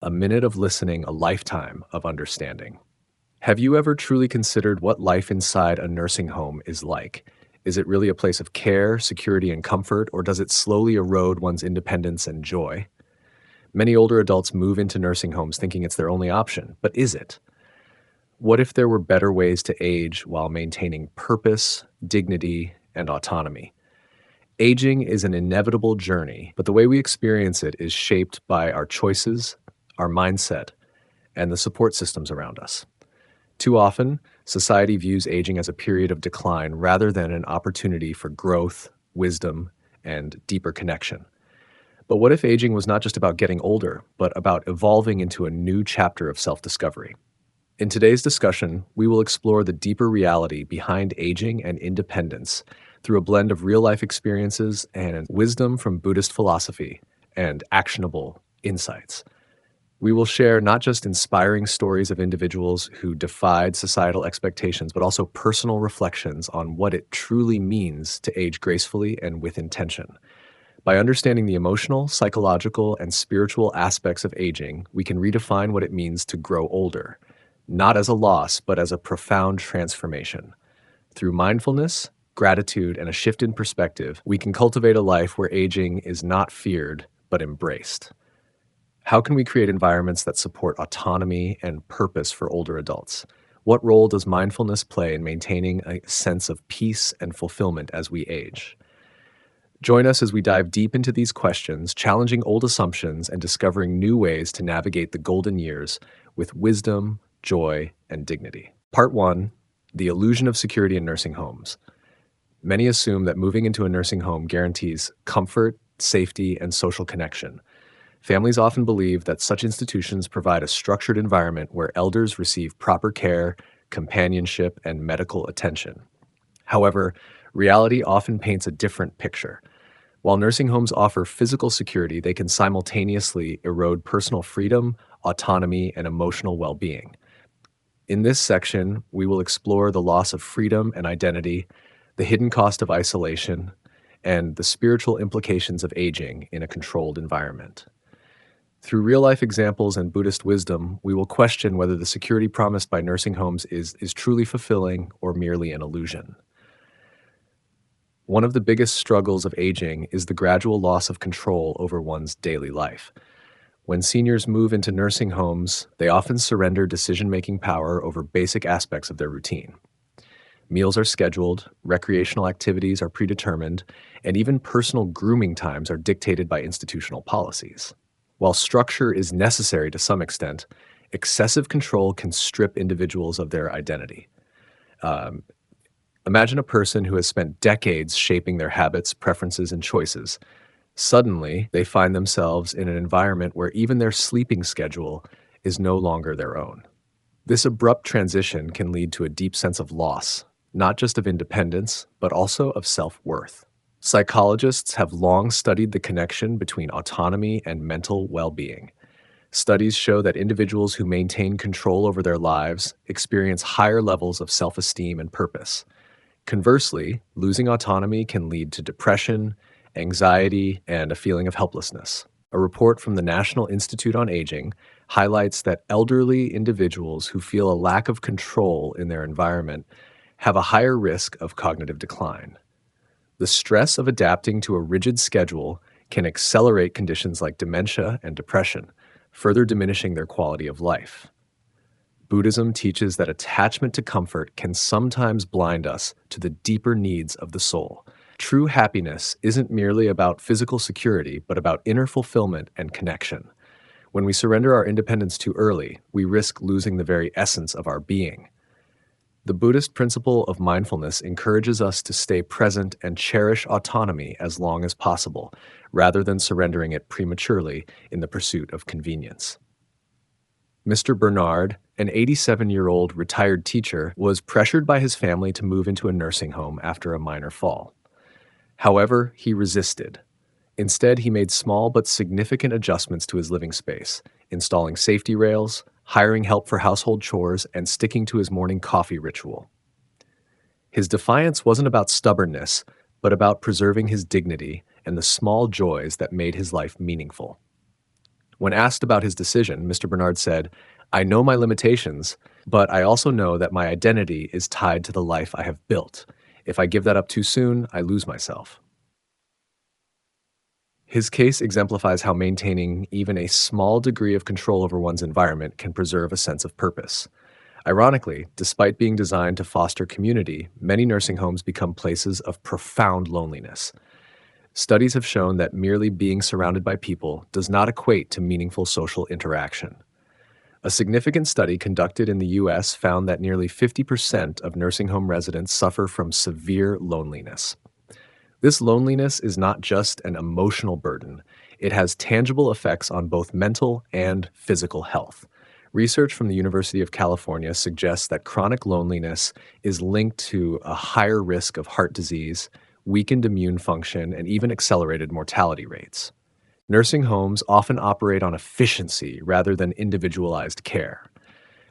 A minute of listening, a lifetime of understanding. Have you ever truly considered what life inside a nursing home is like? Is it really a place of care, security, and comfort, or does it slowly erode one's independence and joy? Many older adults move into nursing homes thinking it's their only option, but is it? What if there were better ways to age while maintaining purpose, dignity, and autonomy? Aging is an inevitable journey, but the way we experience it is shaped by our choices, our mindset, and the support systems around us. Too often, society views aging as a period of decline rather than an opportunity for growth, wisdom, and deeper connection. But what if aging was not just about getting older, but about evolving into a new chapter of self discovery? In today's discussion, we will explore the deeper reality behind aging and independence through a blend of real life experiences and wisdom from Buddhist philosophy and actionable insights. We will share not just inspiring stories of individuals who defied societal expectations, but also personal reflections on what it truly means to age gracefully and with intention. By understanding the emotional, psychological, and spiritual aspects of aging, we can redefine what it means to grow older, not as a loss, but as a profound transformation. Through mindfulness, gratitude, and a shift in perspective, we can cultivate a life where aging is not feared, but embraced. How can we create environments that support autonomy and purpose for older adults? What role does mindfulness play in maintaining a sense of peace and fulfillment as we age? Join us as we dive deep into these questions, challenging old assumptions and discovering new ways to navigate the golden years with wisdom, joy, and dignity. Part 1: The Illusion of Security in Nursing Homes. Many assume that moving into a nursing home guarantees comfort, safety, and social connection. Families often believe that such institutions provide a structured environment where elders receive proper care, companionship, and medical attention. However, reality often paints a different picture. While nursing homes offer physical security, they can simultaneously erode personal freedom, autonomy, and emotional well-being. In this section, we will explore the loss of freedom and identity, the hidden cost of isolation, and the spiritual implications of aging in a controlled environment. Through real-life examples and Buddhist wisdom, we will question whether the security promised by nursing homes is truly fulfilling or merely an illusion. One of the biggest struggles of aging is the gradual loss of control over one's daily life. When seniors move into nursing homes, they often surrender decision-making power over basic aspects of their routine. Meals are scheduled, recreational activities are predetermined, and even personal grooming times are dictated by institutional policies. While structure is necessary to some extent, excessive control can strip individuals of their identity. Imagine a person who has spent decades shaping their habits, preferences, and choices. Suddenly, they find themselves in an environment where even their sleeping schedule is no longer their own. This abrupt transition can lead to a deep sense of loss, not just of independence, but also of self-worth. Psychologists have long studied the connection between autonomy and mental well-being. Studies show that individuals who maintain control over their lives experience higher levels of self-esteem and purpose. Conversely, losing autonomy can lead to depression, anxiety, and a feeling of helplessness. A report from the National Institute on Aging highlights that elderly individuals who feel a lack of control in their environment have a higher risk of cognitive decline. The stress of adapting to a rigid schedule can accelerate conditions like dementia and depression, further diminishing their quality of life. Buddhism teaches that attachment to comfort can sometimes blind us to the deeper needs of the soul. True happiness isn't merely about physical security, but about inner fulfillment and connection. When we surrender our independence too early, we risk losing the very essence of our being. The Buddhist principle of mindfulness encourages us to stay present and cherish autonomy as long as possible, rather than surrendering it prematurely in the pursuit of convenience. Mr. Bernard, an 87-year-old retired teacher, was pressured by his family to move into a nursing home after a minor fall. However, he resisted. Instead, he made small but significant adjustments to his living space, installing safety rails, hiring help for household chores, and sticking to his morning coffee ritual. His defiance wasn't about stubbornness, but about preserving his dignity and the small joys that made his life meaningful. When asked about his decision, Mr. Bernard said, "I know my limitations, but I also know that my identity is tied to the life I have built. If I give that up too soon, I lose myself." His case exemplifies how maintaining even a small degree of control over one's environment can preserve a sense of purpose. Ironically, despite being designed to foster community, many nursing homes become places of profound loneliness. Studies have shown that merely being surrounded by people does not equate to meaningful social interaction. A significant study conducted in the US found that nearly 50% of nursing home residents suffer from severe loneliness. This loneliness is not just an emotional burden, it has tangible effects on both mental and physical health. Research from the University of California suggests that chronic loneliness is linked to a higher risk of heart disease, weakened immune function, and even accelerated mortality rates. Nursing homes often operate on efficiency rather than individualized care.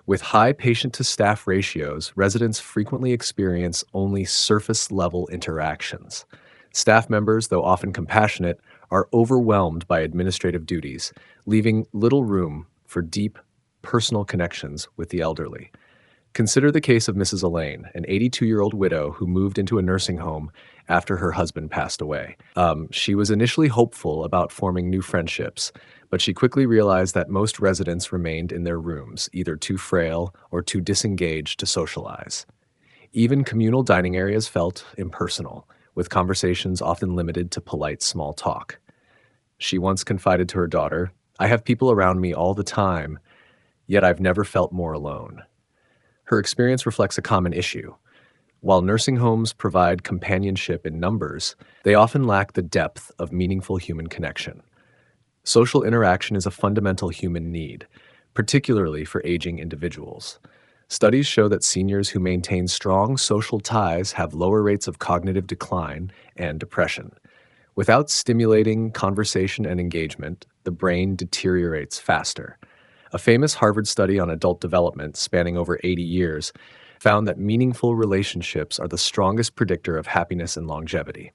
With high patient to staff ratios, residents frequently experience only surface level interactions. Staff members, though often compassionate, are overwhelmed by administrative duties, leaving little room for deep, personal connections with the elderly. Consider the case of Mrs. Elaine, an 82-year-old widow who moved into a nursing home after her husband passed away. She was initially hopeful about forming new friendships, but she quickly realized that most residents remained in their rooms, either too frail or too disengaged to socialize. Even communal dining areas felt impersonal, with conversations often limited to polite small talk. She once confided to her daughter, "I have people around me all the time, yet I've never felt more alone." Her experience reflects a common issue. While nursing homes provide companionship in numbers, they often lack the depth of meaningful human connection. Social interaction is a fundamental human need, particularly for aging individuals. Studies show that seniors who maintain strong social ties have lower rates of cognitive decline and depression. Without stimulating conversation and engagement, the brain deteriorates faster. A famous Harvard study on adult development, spanning over 80 years, found that meaningful relationships are the strongest predictor of happiness and longevity.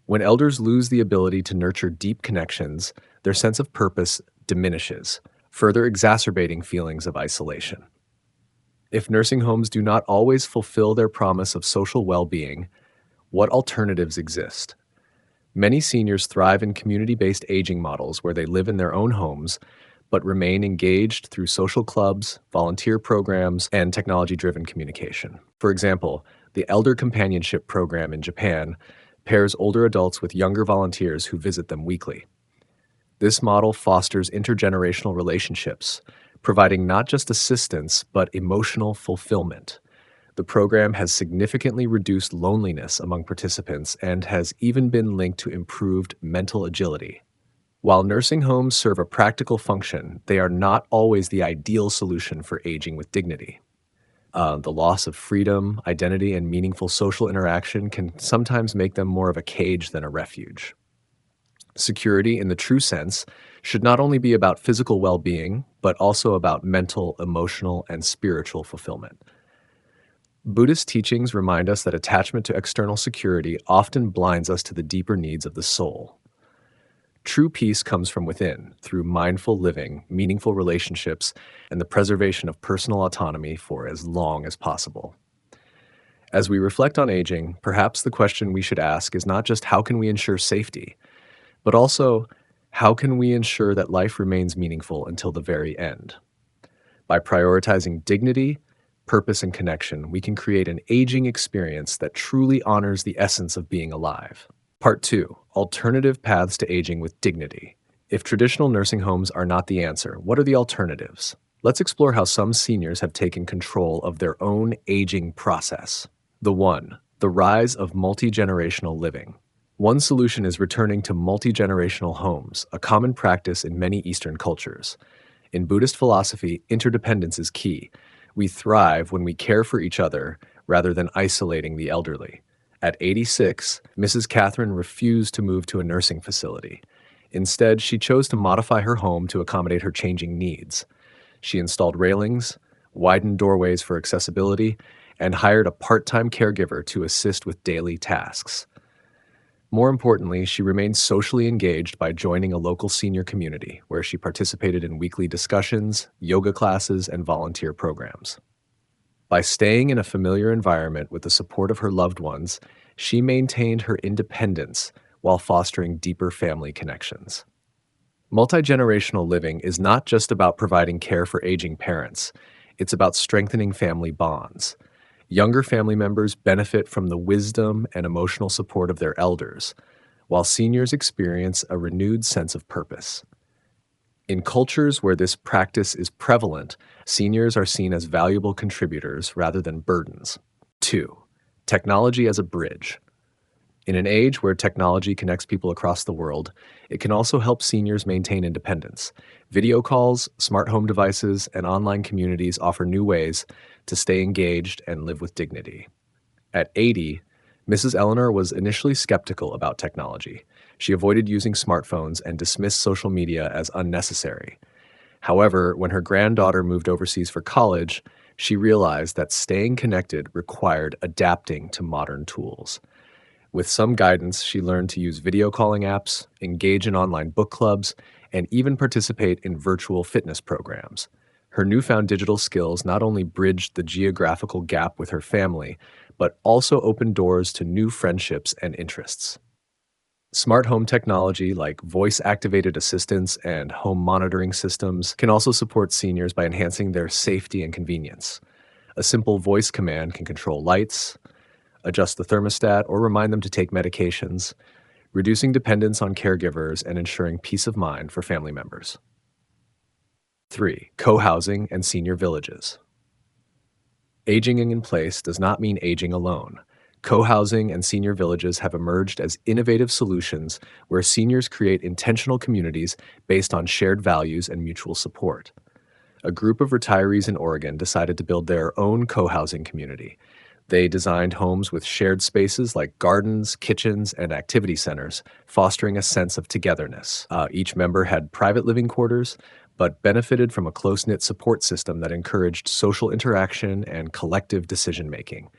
When elders lose the ability to nurture deep connections, their sense of purpose diminishes, further exacerbating feelings of isolation. If nursing homes do not always fulfill their promise of social well-being, what alternatives exist? Many seniors thrive in community-based aging models where they live in their own homes but remain engaged through social clubs, volunteer programs, and technology-driven communication. For example, the Elder Companionship Program in Japan pairs older adults with younger volunteers who visit them weekly. This model fosters intergenerational relationships, providing not just assistance but emotional fulfillment. The program has significantly reduced loneliness among participants and has even been linked to improved mental agility. While nursing homes serve a practical function, they are not always the ideal solution for aging with dignity. The loss of freedom, identity, and meaningful social interaction can sometimes make them more of a cage than a refuge. Security, in the true sense, should not only be about physical well-being, but also about mental, emotional, and spiritual fulfillment. Buddhist teachings remind us that attachment to external security often blinds us to the deeper needs of the soul. True peace comes from within, through mindful living, meaningful relationships, and the preservation of personal autonomy for as long as possible. As we reflect on aging, perhaps the question we should ask is not just how can we ensure safety, but also how can we ensure that life remains meaningful until the very end? By prioritizing dignity, purpose, and connection, we can create an aging experience that truly honors the essence of being alive. Part 2. Alternative paths to aging with dignity. If traditional nursing homes are not the answer, what are the alternatives? Let's explore how some seniors have taken control of their own aging process. The rise of multi-generational living. One solution is returning to multi-generational homes, a common practice in many Eastern cultures. In Buddhist philosophy, interdependence is key. We thrive when we care for each other rather than isolating the elderly. At 86, Mrs. Catherine refused to move to a nursing facility. Instead, she chose to modify her home to accommodate her changing needs. She installed railings, widened doorways for accessibility, and hired a part-time caregiver to assist with daily tasks. More importantly, she remained socially engaged by joining a local senior community where she participated in weekly discussions, yoga classes, and volunteer programs. By staying in a familiar environment with the support of her loved ones, she maintained her independence while fostering deeper family connections. Multi-generational living is not just about providing care for aging parents, it's about strengthening family bonds. Younger family members benefit from the wisdom and emotional support of their elders, while seniors experience a renewed sense of purpose. In cultures where this practice is prevalent, seniors are seen as valuable contributors rather than burdens. 2. Technology as a bridge. In an age where technology connects people across the world, it can also help seniors maintain independence. Video calls, smart home devices, and online communities offer new ways to stay engaged and live with dignity. At 80, Mrs. Eleanor was initially skeptical about technology. She avoided using smartphones and dismissed social media as unnecessary. However, when her granddaughter moved overseas for college, she realized that staying connected required adapting to modern tools. With some guidance, she learned to use video calling apps, engage in online book clubs, and even participate in virtual fitness programs. Her newfound digital skills not only bridged the geographical gap with her family, but also opened doors to new friendships and interests. Smart home technology like voice-activated assistants and home monitoring systems can also support seniors by enhancing their safety and convenience. A simple voice command can control lights, adjust the thermostat, or remind them to take medications, reducing dependence on caregivers and ensuring peace of mind for family members. 3. Co-housing and senior villages. Aging in place does not mean aging alone. Co-housing and senior villages have emerged as innovative solutions where seniors create intentional communities based on shared values and mutual support. A group of retirees in Oregon decided to build their own co-housing community. They designed homes with shared spaces like gardens, kitchens, and activity centers, fostering a sense of togetherness. Each member had private living quarters, but benefited from a close-knit support system that encouraged social interaction and collective decision-making.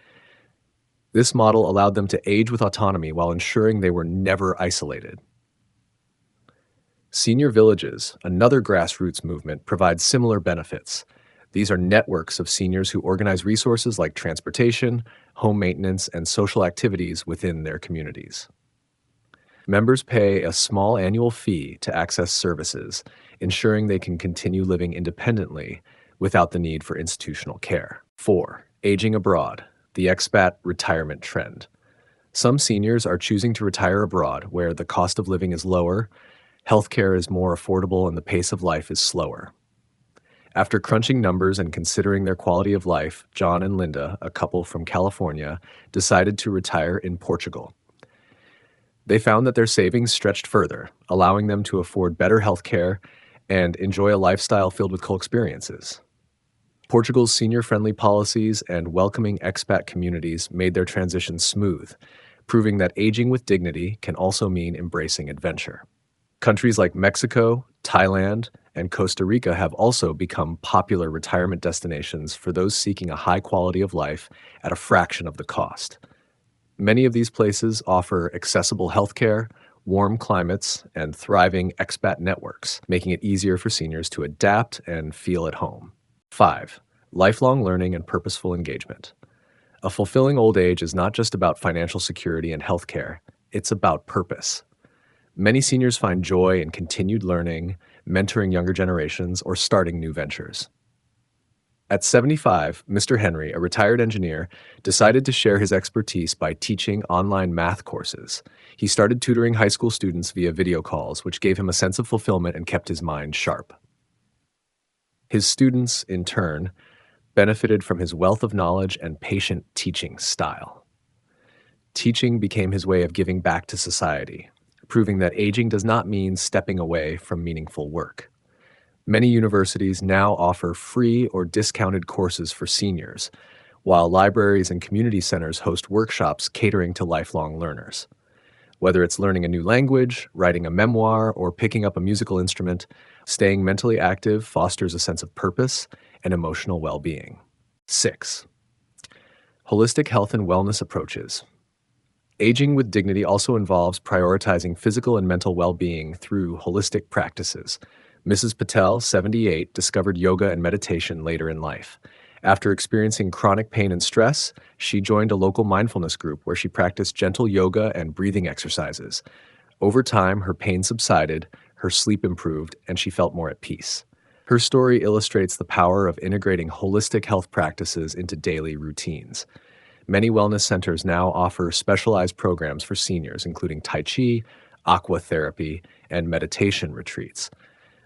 This model allowed them to age with autonomy while ensuring they were never isolated. Senior villages, another grassroots movement, provide similar benefits. These are networks of seniors who organize resources like transportation, home maintenance, and social activities within their communities. Members pay a small annual fee to access services, ensuring they can continue living independently without the need for institutional care. 4. Aging abroad, the expat retirement trend. Some seniors are choosing to retire abroad where the cost of living is lower, healthcare is more affordable, and the pace of life is slower. After crunching numbers and considering their quality of life, John and Linda, a couple from California, decided to retire in Portugal. They found that their savings stretched further, allowing them to afford better health care and enjoy a lifestyle filled with cool experiences. Portugal's senior-friendly policies and welcoming expat communities made their transition smooth, proving that aging with dignity can also mean embracing adventure. Countries like Mexico, Thailand, and Costa Rica have also become popular retirement destinations for those seeking a high quality of life at a fraction of the cost. Many of these places offer accessible healthcare, warm climates, and thriving expat networks, making it easier for seniors to adapt and feel at home. 5. Lifelong learning and purposeful engagement. A fulfilling old age is not just about financial security and healthcare, it's about purpose. Many seniors find joy in continued learning, mentoring younger generations, or starting new ventures. At 75, Mr. Henry, a retired engineer, decided to share his expertise by teaching online math courses. He started tutoring high school students via video calls, which gave him a sense of fulfillment and kept his mind sharp. His students, in turn, benefited from his wealth of knowledge and patient teaching style. Teaching became his way of giving back to society, proving that aging does not mean stepping away from meaningful work. Many universities now offer free or discounted courses for seniors, while libraries and community centers host workshops catering to lifelong learners. Whether it's learning a new language, writing a memoir, or picking up a musical instrument, staying mentally active fosters a sense of purpose and emotional well-being. 6. Holistic health and wellness approaches. Aging with dignity also involves prioritizing physical and mental well being through holistic practices. Mrs. Patel, 78, discovered yoga and meditation later in life. After experiencing chronic pain and stress, she joined a local mindfulness group where she practiced gentle yoga and breathing exercises. Over time, her pain subsided, her sleep improved, and she felt more at peace. Her story illustrates the power of integrating holistic health practices into daily routines. Many wellness centers now offer specialized programs for seniors, including Tai Chi, aqua therapy, and meditation retreats.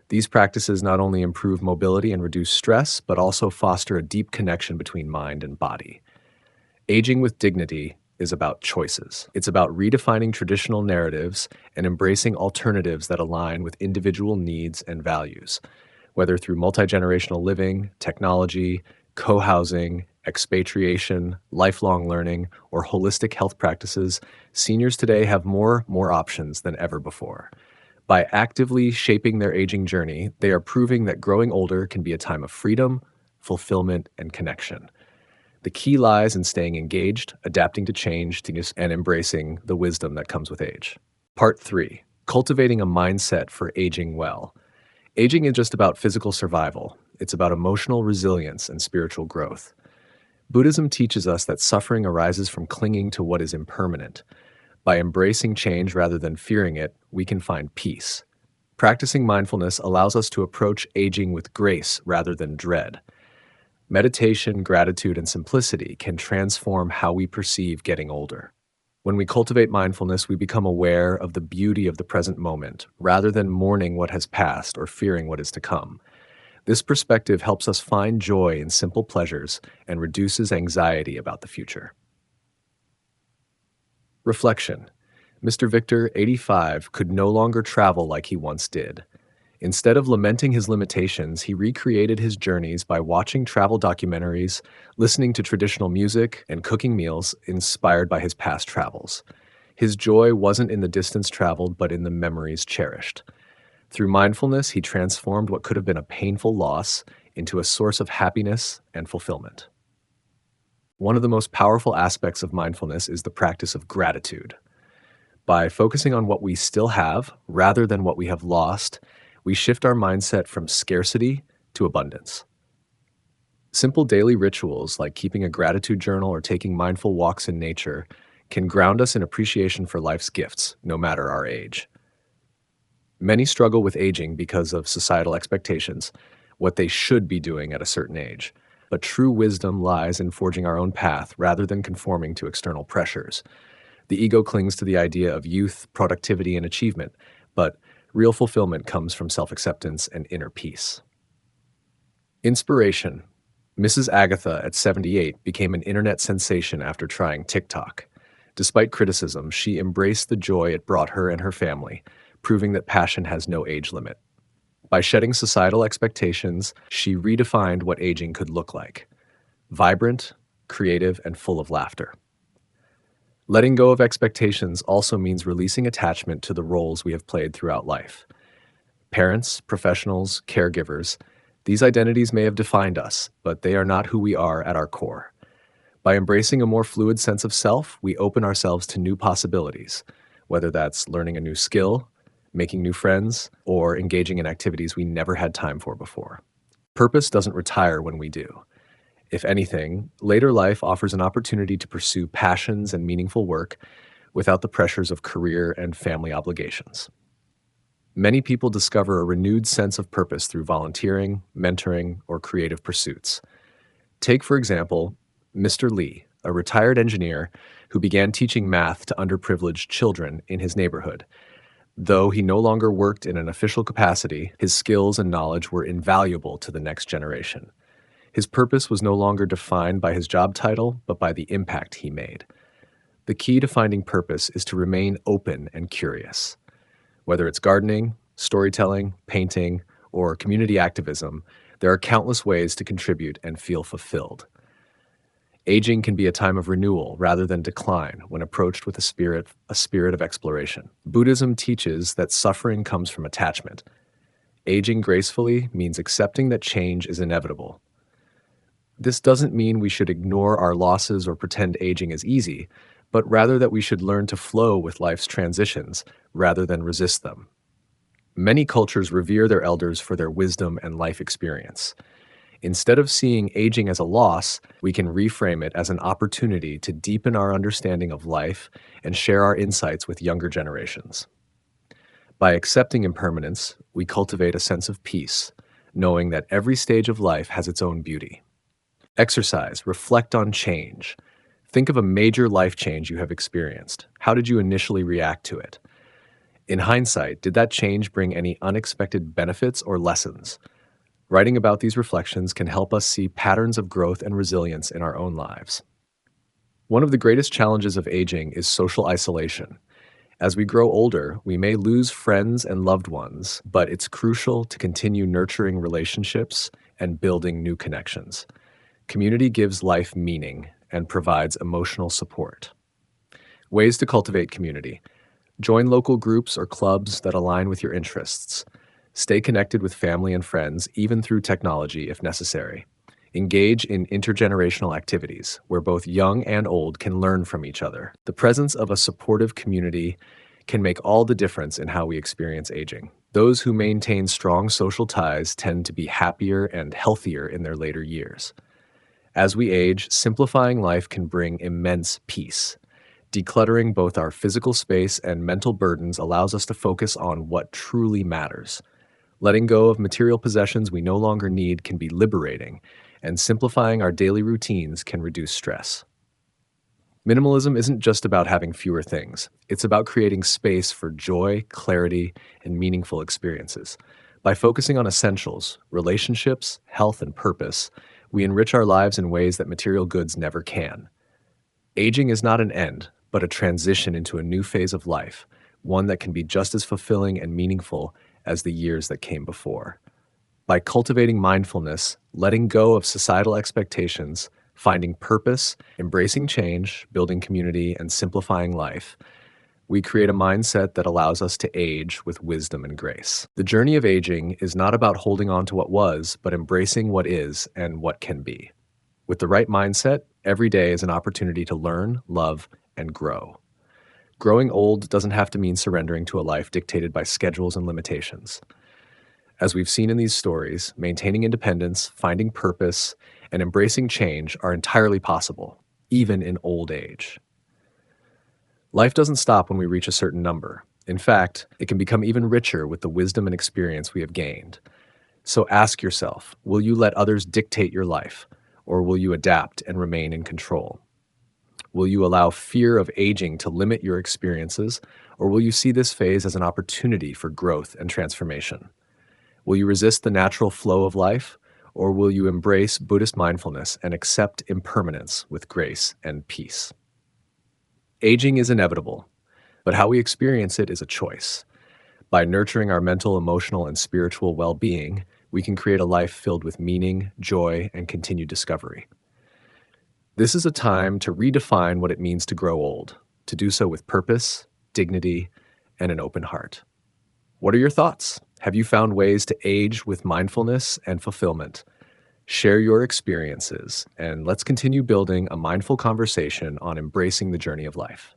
These practices not only improve mobility and reduce stress, but also foster a deep connection between mind and body. Aging with dignity is about choices. It's about redefining traditional narratives and embracing alternatives that align with individual needs and values. Whether through multi-generational living, technology, co-housing, expatriation, lifelong learning, or holistic health practices, seniors today have more options than ever before. By actively shaping their aging journey, they are proving that growing older can be a time of freedom, fulfillment, and connection. The key lies in staying engaged, adapting to change, and embracing the wisdom that comes with age. Part 3. Cultivating a mindset for aging well. Aging is just about physical survival. It's about emotional resilience and spiritual growth. Buddhism teaches us that suffering arises from clinging to what is impermanent. By embracing change rather than fearing it, we can find peace. Practicing mindfulness allows us to approach aging with grace rather than dread. Meditation, gratitude, and simplicity can transform how we perceive getting older. When we cultivate mindfulness, we become aware of the beauty of the present moment, rather than mourning what has passed or fearing what is to come. This perspective helps us find joy in simple pleasures and reduces anxiety about the future. Reflection. Mr. Victor, 85, could no longer travel like he once did. Instead of lamenting his limitations, he recreated his journeys by watching travel documentaries, listening to traditional music, and cooking meals inspired by his past travels. His joy wasn't in the distance traveled, but in the memories cherished. Through mindfulness, he transformed what could have been a painful loss into a source of happiness and fulfillment. One of the most powerful aspects of mindfulness is the practice of gratitude. By focusing on what we still have rather than what we have lost, we shift our mindset from scarcity to abundance. Simple daily rituals like keeping a gratitude journal or taking mindful walks in nature can ground us in appreciation for life's gifts, no matter our age. Many struggle with aging because of societal expectations, what they should be doing at a certain age. But true wisdom lies in forging our own path rather than conforming to external pressures. The ego clings to the idea of youth, productivity, and achievement, but real fulfillment comes from self-acceptance and inner peace. Inspiration. Mrs. Agatha, at 78, became an internet sensation after trying TikTok. Despite criticism, she embraced the joy it brought her and her family, proving that passion has no age limit. By shedding societal expectations, she redefined what aging could look like: vibrant, creative, and full of laughter. Letting go of expectations also means releasing attachment to the roles we have played throughout life. Parents, professionals, caregivers, these identities may have defined us, but they are not who we are at our core. By embracing a more fluid sense of self, we open ourselves to new possibilities, whether that's learning a new skill, making new friends, or engaging in activities we never had time for before. Purpose doesn't retire when we do. If anything, later life offers an opportunity to pursue passions and meaningful work without the pressures of career and family obligations. Many people discover a renewed sense of purpose through volunteering, mentoring, or creative pursuits. Take, for example, Mr. Lee, a retired engineer who began teaching math to underprivileged children in his neighborhood. Though he no longer worked in an official capacity, his skills and knowledge were invaluable to the next generation. His purpose was no longer defined by his job title, but by the impact he made. The key to finding purpose is to remain open and curious. Whether it's gardening, storytelling, painting, or community activism, there are countless ways to contribute and feel fulfilled. Aging can be a time of renewal rather than decline when approached with a spirit of exploration. Buddhism teaches that suffering comes from attachment. Aging gracefully means accepting that change is inevitable. This doesn't mean we should ignore our losses or pretend aging is easy, but rather that we should learn to flow with life's transitions rather than resist them. Many cultures revere their elders for their wisdom and life experience. Instead of seeing aging as a loss, we can reframe it as an opportunity to deepen our understanding of life and share our insights with younger generations. By accepting impermanence, we cultivate a sense of peace, knowing that every stage of life has its own beauty. Exercise, reflect on change. Think of a major life change you have experienced. How did you initially react to it? In hindsight, did that change bring any unexpected benefits or lessons? Writing about these reflections can help us see patterns of growth and resilience in our own lives. One of the greatest challenges of aging is social isolation. As we grow older, we may lose friends and loved ones, but it's crucial to continue nurturing relationships and building new connections. Community gives life meaning and provides emotional support. Ways to cultivate community. Join local groups or clubs that align with your interests. Stay connected with family and friends, even through technology if necessary. Engage in intergenerational activities where both young and old can learn from each other. The presence of a supportive community can make all the difference in how we experience aging. Those who maintain strong social ties tend to be happier and healthier in their later years. As we age, simplifying life can bring immense peace. Decluttering both our physical space and mental burdens allows us to focus on what truly matters. Letting go of material possessions we no longer need can be liberating, and simplifying our daily routines can reduce stress. Minimalism isn't just about having fewer things. It's about creating space for joy, clarity, and meaningful experiences. By focusing on essentials, relationships, health, and purpose, we enrich our lives in ways that material goods never can. Aging is not an end, but a transition into a new phase of life, one that can be just as fulfilling and meaningful as the years that came before. By cultivating mindfulness, letting go of societal expectations, finding purpose, embracing change, building community, and simplifying life, we create a mindset that allows us to age with wisdom and grace. The journey of aging is not about holding on to what was, but embracing what is and what can be. With the right mindset, every day is an opportunity to learn, love, and grow. Growing old doesn't have to mean surrendering to a life dictated by schedules and limitations. As we've seen in these stories, maintaining independence, finding purpose, and embracing change are entirely possible, even in old age. Life doesn't stop when we reach a certain number. In fact, it can become even richer with the wisdom and experience we have gained. So ask yourself, will you let others dictate your life, or will you adapt and remain in control? Will you allow fear of aging to limit your experiences, or will you see this phase as an opportunity for growth and transformation? Will you resist the natural flow of life, or will you embrace Buddhist mindfulness and accept impermanence with grace and peace? Aging is inevitable, but how we experience it is a choice. By nurturing our mental, emotional, and spiritual well-being, we can create a life filled with meaning, joy, and continued discovery. This is a time to redefine what it means to grow old, to do so with purpose, dignity, and an open heart. What are your thoughts? Have you found ways to age with mindfulness and fulfillment? Share your experiences, and let's continue building a mindful conversation on embracing the journey of life.